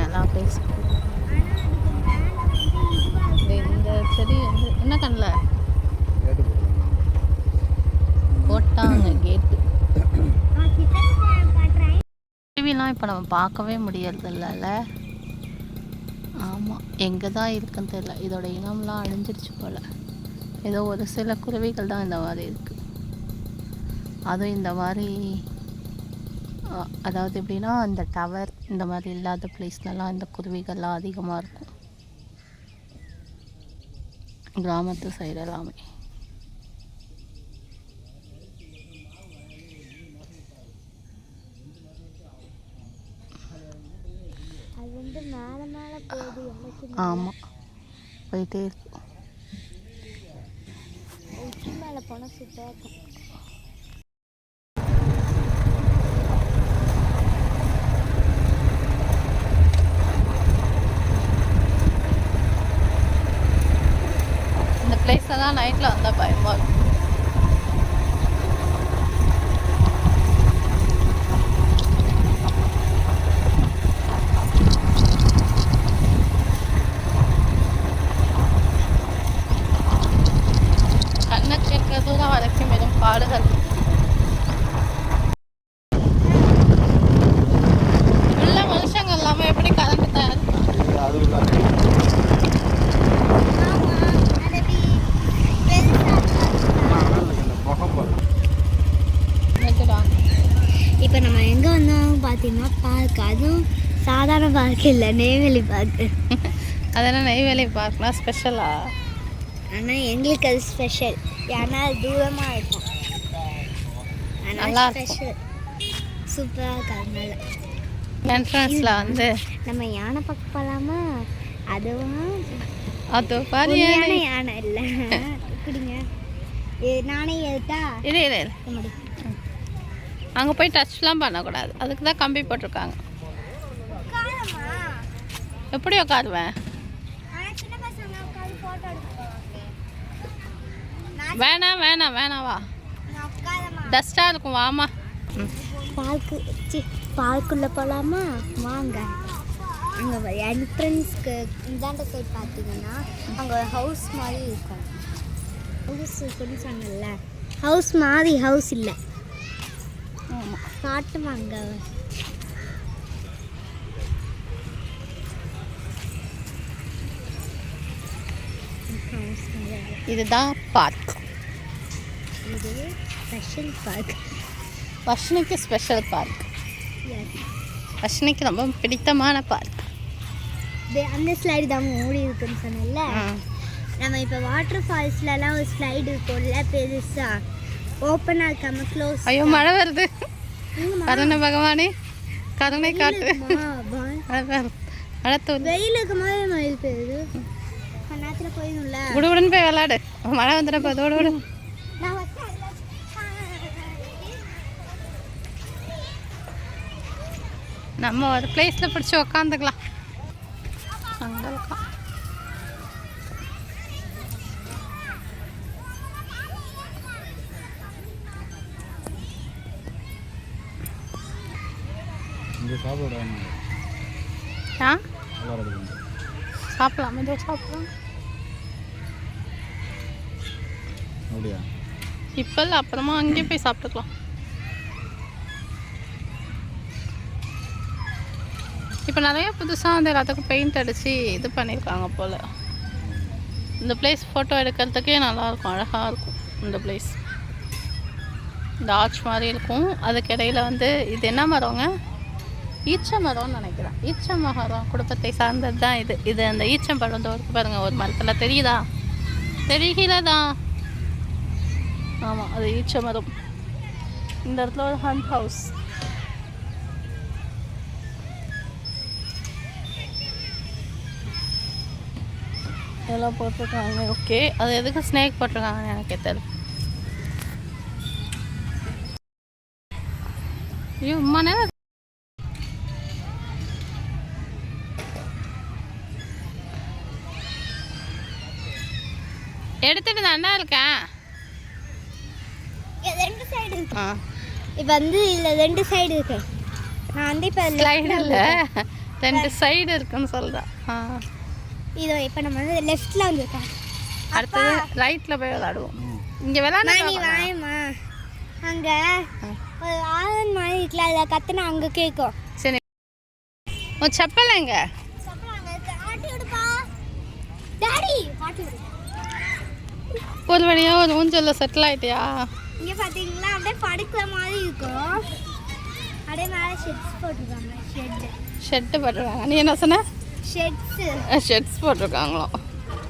எல்லா பிளேஸும். இந்த செடி வந்து என்ன கண்ணில் போட்டாங்க கேட்டு. டிவிலாம் இப்போ நம்ம பார்க்கவே முடியறது இல்லைல்ல. ஆமாம், எங்கே தான் இருக்குன்னு தெரியல. இதோட இனம்லாம் அழிஞ்சிருச்சு போல். ஏதோ ஒரு சில குருவிகள் தான் இந்த மாதிரி இருக்குது. அதுவும் இந்த மாதிரி அதாவது எப்படின்னா இந்த டவர் இந்த மாதிரி இல்லாத பிளேஸ்லலாம் இந்த குருவிகள்லாம் அதிகமாக இருக்கும், கிராமத்து சைடு எல்லாமே. ஆமாம், போயிட்டே இருக்கும். மேலே போனால் சூப்பராக இருக்கும். இந்த பிளேஸில் தான் நைட்டில் வந்தால் பயமாக இருக்கும். தூரம் வரைக்கும் வெறும் காடுகள். உள்ள மனுஷங்க எல்லாமே எப்படி கரண்ட் தயார் இப்போ நம்ம எங்கே வந்தோம் பார்த்தீங்கன்னா பார்க். அதுவும் சாதாரண பார்க் இல்லை, நெய்வேலி பார்க்கு. அதெல்லாம் நெய்வேலி பார்க்னா ஸ்பெஷலா? ஆனால் எங்களுக்கு அது ஸ்பெஷல், ஏன்னா அது தூரமாக இருக்கும். நல்லா ஸ்பெஷல், சூப்பராக இருக்கு. அதனால என்ட்ரன்ஸில் வந்து நம்ம யானை பார்க்க போகலாமா? அதுவும் அது பாரு, யானை இல்லை குடிங்க. நானே எழுத்தா இல்லை இல்லை இல்லை, அங்கே போய் டச்லாம் பண்ணக்கூடாது, அதுக்கு தான் கம்பி போட்டிருக்காங்க. எப்படி உட்காருவேன்? வேணாம் வேணாம் வேணாம், வா, டஸ்ட்டாக இருக்கும், வாமா. பார்க்குள்ளே போகலாமா? வாங்க. அங்கே என்ட்ரன்ஸ்க்கு இந்தாண்ட சைட் பார்த்தீங்கன்னா அங்கே ஒரு ஹவுஸ் மாதிரி இருக்கும். ஹவுஸ் இருக்குன்னு சொன்னல, ஹவுஸ் மாதிரி ஹவுஸ் இல்லை. காட்டுவாங்க. இதுதான் பார்க். இது ஸ்பெஷல் பார்க், வர்ஷினிக்கு ஸ்பெஷல் பார்க். வர்ஷினிக்கு ரொம்ப பிடித்தமான பார்க். அந்த ஸ்லைடு தான் ஓடி இருக்குன்னு சொன்னல. நம்ம இப்போ வாட்டர் ஃபால்ஸ்லலாம் ஒரு ஸ்லைடு இருக்கும்ல பெருசா, ஓப்பனாக இருக்காம க்ளோஸ். ஐயோ மழை வருது, கருணை பகவானே கருணை காட்டு. மழை தூர் வெயில் இருக்கும் போது மழை பெய்யுது, நேரத்தில் போயிடும்ல. குடுகுடுன்னு போய் விளாடு, மழை வந்துடும் அதோடு விடு. நம்ம ஒரு பிளேஸில் பிடிச்சி உக்காந்துக்கலாம். அங்கே இருக்கலாம். சாப்பிடலாம், மெதுவாக சாப்பிடலாம். இப்போ இல்லை, அப்புறமா அங்கேயே போய் சாப்பிட்டுக்கலாம். இப்போ நிறைய புதுசாக வந்து எல்லாத்துக்கும் பெயிண்ட் அடித்து இது பண்ணியிருக்காங்க போல். இந்த பிளேஸ் ஃபோட்டோ எடுக்கிறதுக்கே நல்லாயிருக்கும், அழகாக இருக்கும். இந்த பிளேஸ் இந்த ஆர்ச் மாதிரி இருக்கும். அதுக்கு இடையில் வந்து இது என்ன மரங்க? ஈச்ச மரம்னு நினைக்கிறேன். ஈச்ச மரம் குடும்பத்தை சார்ந்தது தான் இது. இது அந்த ஈச்சம்பழம் தோருக்கு பாருங்கள், ஒரு மரத்தில் தெரியுதா? தெரிகிறதா? ஆமாம், அது ஈச்ச மரம். இந்த இடத்துல ஒரு ஹண்ட் ஹவுஸ். இதெல்லாம் போட்டிருக்காங்க. ஓகே, அது எதுக்கு ஸ்னேக் போட்டிருக்காங்கன்னு எனக்கு தெரியல. ஐயோ அம்மா நேரம் எடுத்துட்டு தாண்டா இருக்கேன். ரெண்டு சைடு இருக்கு. இப்போ வந்து இதில் ரெண்டு சைடு இருக்கு. நான் வந்து இப்போ ஸ்லைடு இல்லை, 2 சைடு இருக்குன்னு சொல்கிறேன். இதோ இப்போ நம்ம வந்து லெஃப்டில் வந்துருக்கோம். அடுத்தது ரைட்டில் போய் விளாடுவோம். இங்கே விளாட நீ வாயம்மா. அங்கே ஒரு ஆதன் மாதிரி இருக்குல்ல, அதில் கற்றுனா அங்கே கேட்கும். சரி, உன் செப்பல் எங்க? ஒரு வழியாக ஒரு ஊஞ்சலில் செட்டில் ஆகிட்டியா? இங்கே பார்த்தீங்களா அப்படியே படுக்கிற மாதிரி இருக்கும். அப்படியே மேலே ஷெட்ஸ் போட்டிருக்காங்க. ஷெட்டு போட்டிருக்காங்க. நீ என்ன சொன்ன? ஷெட்ஸ் போட்டிருக்காங்களோ.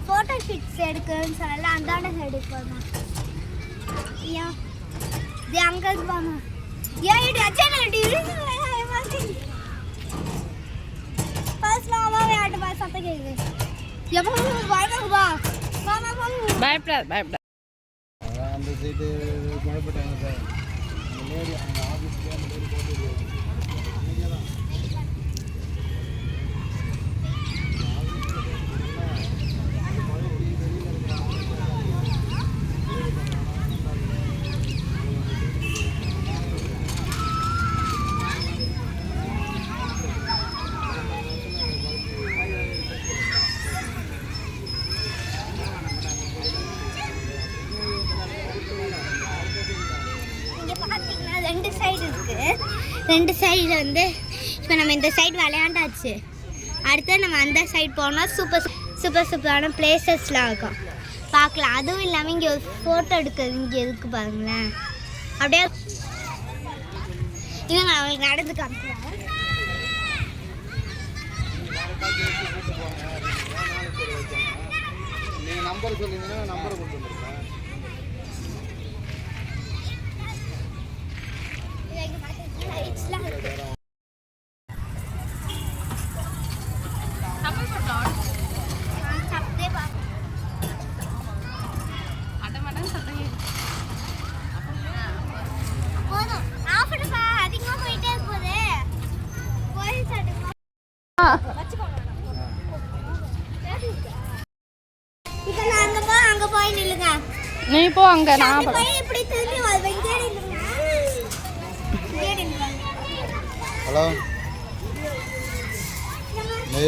ஃபோட்டோ ஷூட்ஸ் எடுக்கணும்னு சொல்லல, அந்தாண்ட சைடு போகணும். ஏன் இது அங்கே இருப்பாங்க. ஏன் இது அச்சானடி பர்ஸ்லாம் விளையாட்டு பாரு, சத்தம் கேட்குது. எப்போ வா பயப்படாது. அந்த சைடு குழப்பட்டாங்க சார். முன்னாடி அந்த ஆஃபீஸ்லேயே அந்த மாதிரி போட்டு ரெண்டு சைடு வந்து இப்போ நம்ம இந்த சைடு விளையாண்டாச்சு. அடுத்து நம்ம அந்த சைடு போனால் சூப்பரான பிளேசஸ்லாம் இருக்கும், பார்க்கலாம். அதுவும் இல்லாமல் இங்கே ஒரு ஃபோட்டோ எடுக்கிறது இங்கே எதுக்கு பாருங்களேன். அப்படியே இல்லைங்க, அவங்களுக்கு நடந்து காமிக்கிறாங்க. நீங்கள் நம்பர் சொல்லிங்கன்னா நம்பரை கொடுத்து வந்துருக்கேன். நீ போ அங்க. நான் ஹலோ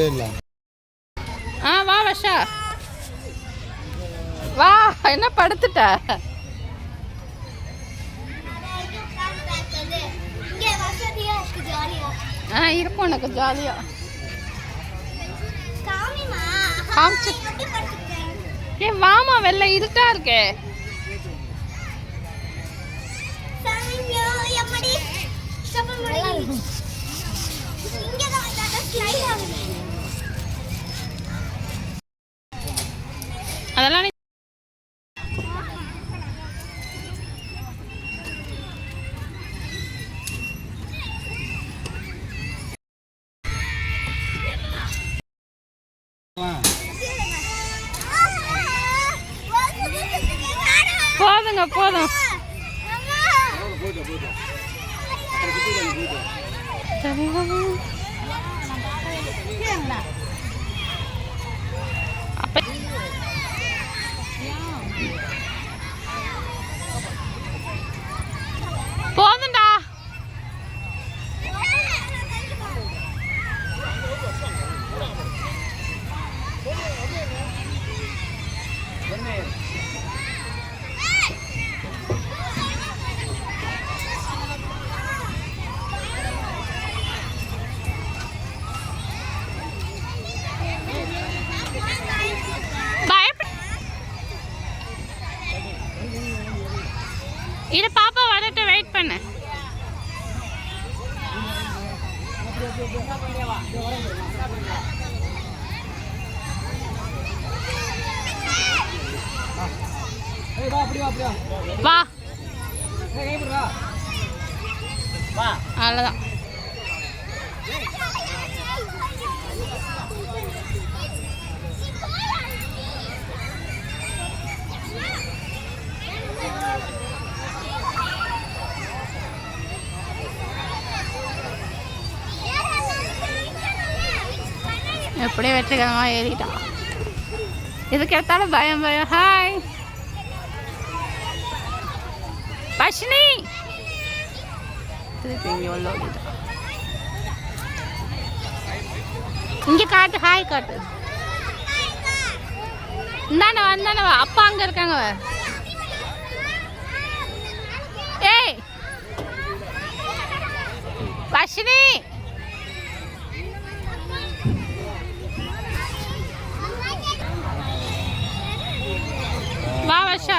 இல்லை. வா வர்ஷா வா. என்ன படுத்துட்ட? இருக்கும் உனக்கு ஜாலியா. ஏன் வாமா, வெள்ளை இருட்டா இருக்கே. அதெல்லாம் போதும். போதும்டா. இது பாப்பா வரட்டு, வெயிட் பண்ணு. வா அவ்வளோதான். எப்படியே வெற்றிகரமாக ஏறிட்டான். இதுக்கு எடுத்தாலும் பயம். ஹாய் பஷ்னி. திருப்பி இங்கே உள்ள ஓடிட்டான். இங்கே காட்டு, ஹாய் காட்டு. இந்தாண்ட வந்தானே வா, அப்பா அங்கே இருக்காங்க வா. ஏய் வர்ஷினி, வா வர்ஷா.